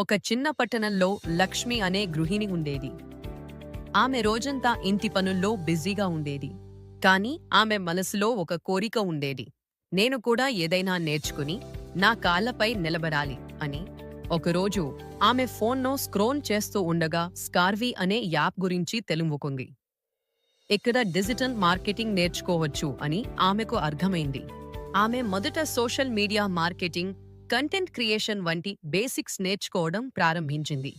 ఒక చిన్న పట్టణంలో లక్ష్మి అనే గృహిణి ఉండేది. ఆమె రోజంతా ఇంటి పనుల్లో బిజీగా ఉండేది. కానీ ఆమె మనసులో ఒక కోరిక ఉండేది. నేను కూడా ఏదైనా నేర్చుకుని నా కాళ్లపై నిలబడాలి అని. ఒకరోజు ఆమె ఫోన్ను స్క్రోల్ చేస్తూ ఉండగా స్కార్వీ అనే యాప్ గురించి తెలుసుకుంది. ఇక్కడ డిజిటల్ మార్కెటింగ్ నేర్చుకోవచ్చు అని ఆమెకు అర్థమైంది. ఆమె మొదట social media marketing, content creation వంటి బేసిక్స్ నేర్చుకోవడం ప్రారంభించింది.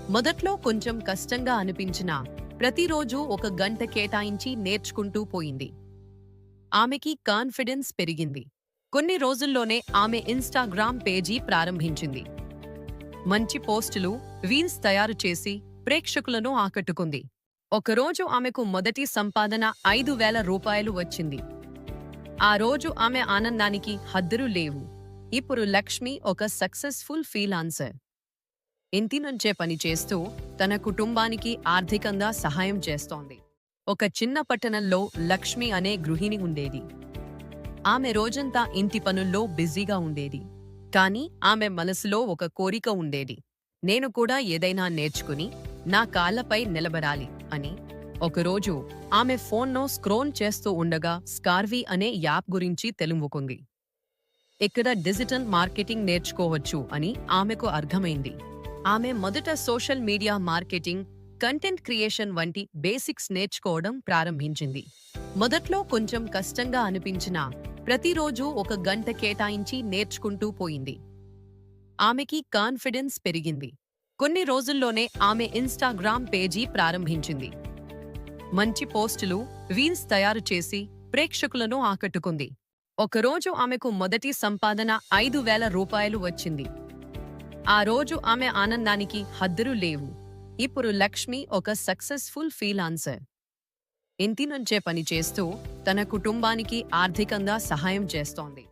మొదట్లో కొంచెం కష్టంగా అనిపించినా ప్రతిరోజు ఒక గంట కేటాయించి నేర్చుకుంటూ పోయింది. ఆమెకి కాన్ఫిడెన్స్ పెరిగింది. కొన్ని రోజుల్లోనే ఆమె ఇన్స్టాగ్రామ్ పేజీ ప్రారంభించింది. మంచి పోస్టులు, రీల్స్ తయారు చేసి ప్రేక్షకులను ఆకట్టుకుంది. ఒకరోజు ఆమెకు మొదటి సంపాదన 5,000 రూపాయలు వచ్చింది. ఆ రోజు ఆమె ఆనందానికి హద్దులు లేవు. ఇప్పుడు లక్ష్మి ఒక సక్సెస్ఫుల్ ఫ్రీలాన్సర్. ఇంటి నుంచే పనిచేస్తూ తన కుటుంబానికి ఆర్థికంగా సహాయం చేస్తోంది. ఒక చిన్న పట్టణంలో లక్ష్మి అనే గృహిణి ఉండేది. ఆమె రోజంతా ఇంటి పనుల్లో బిజీగా ఉండేది. కానీ ఆమె మనసులో ఒక కోరిక ఉండేది. నేను కూడా ఏదైనా నేర్చుకుని నా కాళ్లపై నిలబడాలి అని. ఒకరోజు ఆమె ఫోన్ను స్క్రోల్ చేస్తూ ఉండగా స్కార్వీ అనే యాప్ గురించి తెలుసుకుంది. ఇక్కడ డిజిటల్ మార్కెటింగ్ నేర్చుకోవచ్చు అని ఆమెకు అర్థమైంది. ఆమె మొదట social media marketing, content creation వంటి బేసిక్స్ నేర్చుకోవడం ప్రారంభించింది. మొదట్లో కొంచెం కష్టంగా అనిపించినా ప్రతిరోజు ఒక గంట కేటాయించి నేర్చుకుంటూ పోయింది. ఆమెకి కాన్ఫిడెన్స్ పెరిగింది. కొన్ని రోజుల్లోనే ఆమె ఇన్స్టాగ్రామ్ పేజీ ప్రారంభించింది. మంచి పోస్టులు, రీల్స్ తయారు చేసి ప్రేక్షకులను ఆకట్టుకుంది. ఒకరోజు ఆమెకు మొదటి సంపాదన 5,000 రూపాయలు వచ్చింది. ఆ రోజు ఆమె ఆనందానికి హద్దులు లేవు. ఇప్పుడు లక్ష్మి ఒక సక్సెస్ఫుల్ ఫ్రీలాన్సర్. ఇంటి నుంచే పనిచేస్తూ తన కుటుంబానికి ఆర్థికంగా సహాయం చేస్తోంది.